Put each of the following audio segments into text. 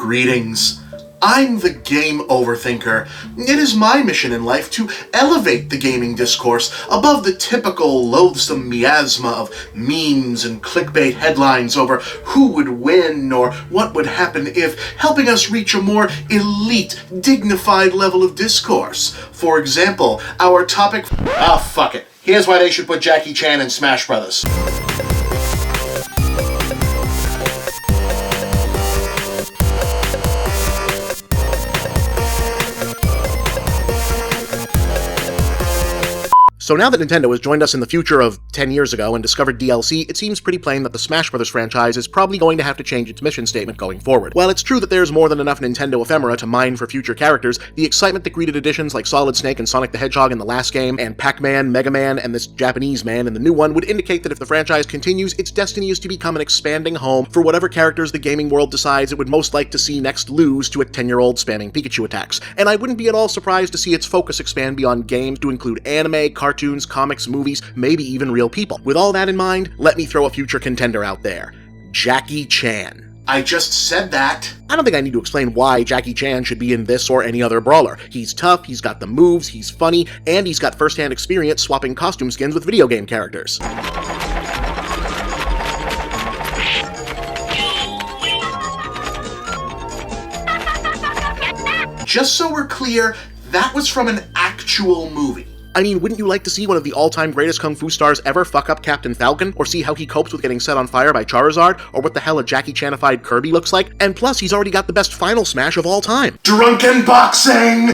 Greetings. I'm the Game Overthinker. It is my mission in life to elevate the gaming discourse above the typical loathsome miasma of memes and clickbait headlines over who would win or what would happen if, helping us reach a more elite, dignified level of discourse. For example, our topic... fuck it. Here's why they should put Jackie Chan in Smash Brothers. So now that Nintendo has joined us in the future of 10 years ago and discovered DLC, it seems pretty plain that the Smash Bros. Franchise is probably going to have to change its mission statement going forward. While it's true that there's more than enough Nintendo ephemera to mine for future characters, the excitement that greeted editions like Solid Snake and Sonic the Hedgehog in the last game, and Pac-Man, Mega Man, and this Japanese man in the new one would indicate that if the franchise continues, its destiny is to become an expanding home for whatever characters the gaming world decides it would most like to see next lose to a 10-year-old spamming Pikachu attacks. And I wouldn't be at all surprised to see its focus expand beyond games to include anime, cartoons, comics, movies, maybe even real people. With all that in mind, let me throw a future contender out there. Jackie Chan. I just said that. I don't think I need to explain why Jackie Chan should be in this or any other brawler. He's tough, he's got the moves, he's funny, and he's got first-hand experience swapping costume skins with video game characters. Just so we're clear, that was from an actual movie. I mean, wouldn't you like to see one of the all-time greatest kung fu stars ever fuck up Captain Falcon, or see how he copes with getting set on fire by Charizard, or what the hell a Jackie Chanified Kirby looks like? And plus, he's already got the best final smash of all time. Drunken boxing!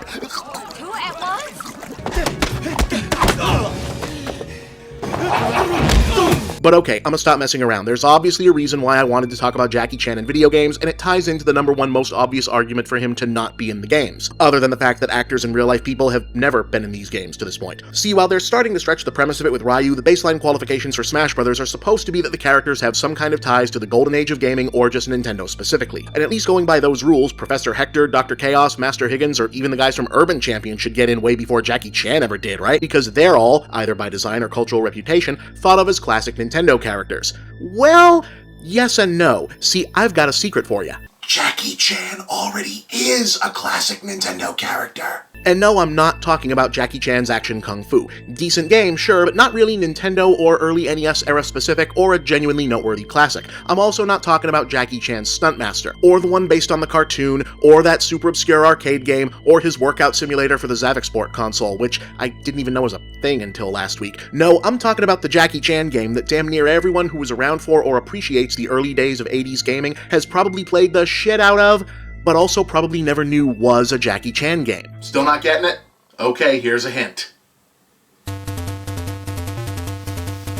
But okay, I'm gonna stop messing around. There's obviously a reason why I wanted to talk about Jackie Chan in video games, and it ties into the #1 most obvious argument for him to not be in the games, other than the fact that actors and real-life people have never been in these games to this point. See, while they're starting to stretch the premise of it with Ryu, the baseline qualifications for Smash Bros. Are supposed to be that the characters have some kind of ties to the golden age of gaming or just Nintendo specifically. And at least going by those rules, Professor Hector, Dr. Chaos, Master Higgins, or even the guys from Urban Champion should get in way before Jackie Chan ever did, right? Because they're all, either by design or cultural reputation, thought of as classic Nintendo characters. Well, yes and no. See, I've got a secret for you. Jackie Chan already is a classic Nintendo character. And no, I'm not talking about Jackie Chan's action kung fu. Decent game, sure, but not really Nintendo or early NES era specific or a genuinely noteworthy classic. I'm also not talking about Jackie Chan's Stuntmaster, or the one based on the cartoon, or that super obscure arcade game, or his workout simulator for the Zavixport console, which I didn't even know was a thing until last week. No, I'm talking about the Jackie Chan game that damn near everyone who was around for or appreciates the early days of 80s gaming has probably played the shit out of, but also probably never knew was a Jackie Chan game. Still not getting it? Okay, here's a hint.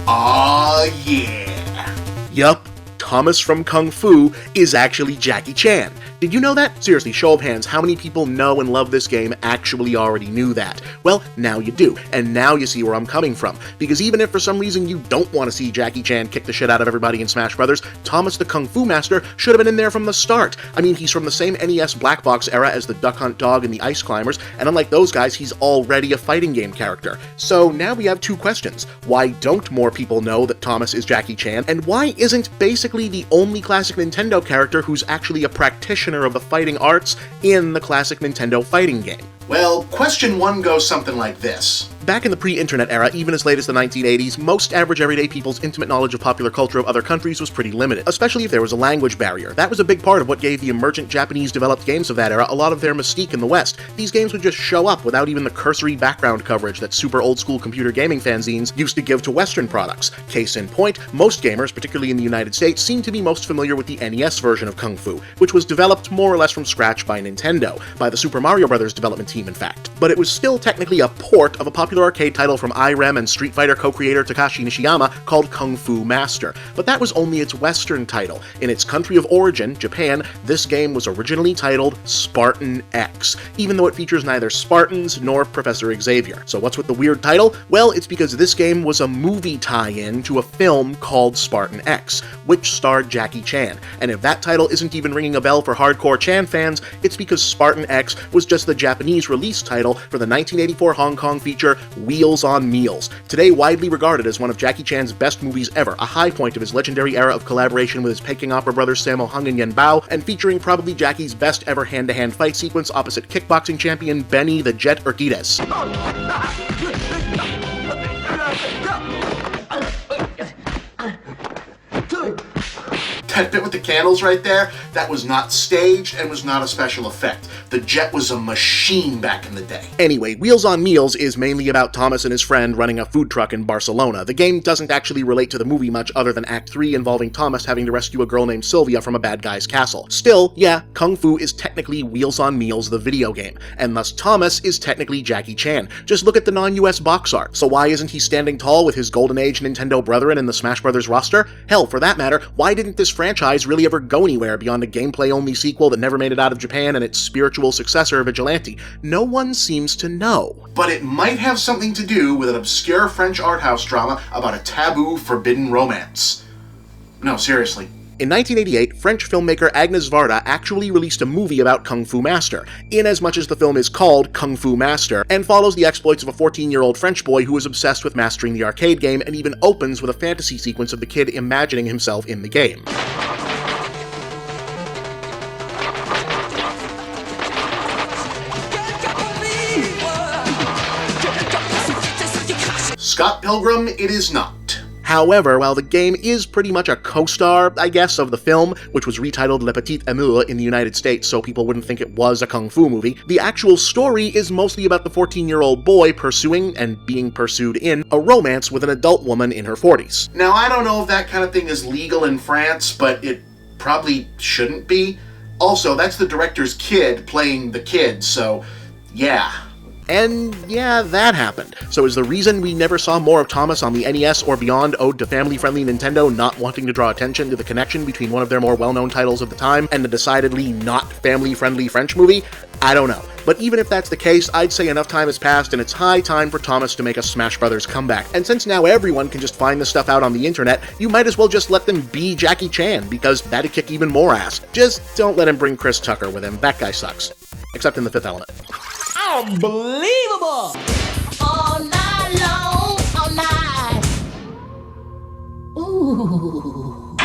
Aw, yeah. Yup, Thomas from Kung Fu is actually Jackie Chan. Did you know that? Seriously, show of hands, how many people know and love this game actually already knew that? Well, now you do, and now you see where I'm coming from. Because even if for some reason you don't want to see Jackie Chan kick the shit out of everybody in Smash Brothers, Thomas the Kung Fu Master should have been in there from the start. I mean, he's from the same NES Black Box era as the Duck Hunt Dog and the Ice Climbers, and unlike those guys, he's already a fighting game character. So now we have two questions. Why don't more people know that Thomas is Jackie Chan, and why isn't basically the only classic Nintendo character who's actually a practitioner of the fighting arts in the classic Nintendo fighting game? Well, question one goes something like this. Back in the pre-internet era, even as late as the 1980s, most average everyday people's intimate knowledge of popular culture of other countries was pretty limited, especially if there was a language barrier. That was a big part of what gave the emergent Japanese-developed games of that era a lot of their mystique in the West. These games would just show up without even the cursory background coverage that super old-school computer gaming fanzines used to give to Western products. Case in point, most gamers, particularly in the United States, seem to be most familiar with the NES version of Kung Fu, which was developed more or less from scratch by Nintendo, by the Super Mario Bros. Development team in fact. But it was still technically a port of a popular arcade title from IREM and Street Fighter co-creator Takashi Nishiyama called Kung Fu Master. But that was only its Western title. In its country of origin, Japan, this game was originally titled Spartan X, even though it features neither Spartans nor Professor Xavier. So what's with the weird title? Well, it's because this game was a movie tie-in to a film called Spartan X, which starred Jackie Chan. And if that title isn't even ringing a bell for hardcore Chan fans, it's because Spartan X was just the Japanese Chinese release title for the 1984 Hong Kong feature Wheels on Meals, today widely regarded as one of Jackie Chan's best movies ever, a high point of his legendary era of collaboration with his Peking opera brothers Sammo Hung and Yen Bao, and featuring probably Jackie's best ever hand-to-hand fight sequence opposite kickboxing champion Benny the Jet Urquidez. That bit with the candles right there, that was not staged and was not a special effect. The Jet was a machine back in the day. Anyway, Wheels on Meals is mainly about Thomas and his friend running a food truck in Barcelona. The game doesn't actually relate to the movie much other than Act 3 involving Thomas having to rescue a girl named Sylvia from a bad guy's castle. Still, yeah, Kung Fu is technically Wheels on Meals the video game, and thus Thomas is technically Jackie Chan. Just look at the non-US box art. So why isn't he standing tall with his Golden Age Nintendo brethren in the Smash Bros. Roster? Hell, for that matter, why didn't this franchise really ever go anywhere beyond a gameplay-only sequel that never made it out of Japan and its spiritual successor, Vigilante? No one seems to know. But it might have something to do with an obscure French art house drama about a taboo, forbidden romance. No, seriously. In 1988, French filmmaker Agnes Varda actually released a movie about Kung Fu Master, inasmuch as the film is called Kung Fu Master, and follows the exploits of a 14-year-old French boy who is obsessed with mastering the arcade game, and even opens with a fantasy sequence of the kid imagining himself in the game. Scott Pilgrim, it is not. However, while the game is pretty much a co-star, I guess, of the film, which was retitled Le Petit Amour in the United States so people wouldn't think it was a kung fu movie, the actual story is mostly about the 14-year-old boy pursuing, and being pursued in, a romance with an adult woman in her 40s. Now, I don't know if that kind of thing is legal in France, but it probably shouldn't be. Also, that's the director's kid playing the kid, so yeah. And yeah, that happened. So is the reason we never saw more of Thomas on the NES or beyond owed to family-friendly Nintendo not wanting to draw attention to the connection between one of their more well-known titles of the time and a decidedly not family-friendly French movie? I don't know. But even if that's the case, I'd say enough time has passed and it's high time for Thomas to make a Smash Bros. Comeback. And since now everyone can just find this stuff out on the internet, you might as well just let them be Jackie Chan, because that'd kick even more ass. Just don't let him bring Chris Tucker with him. That guy sucks. Except in The Fifth Element. Unbelievable! All night long, all night. Ooh.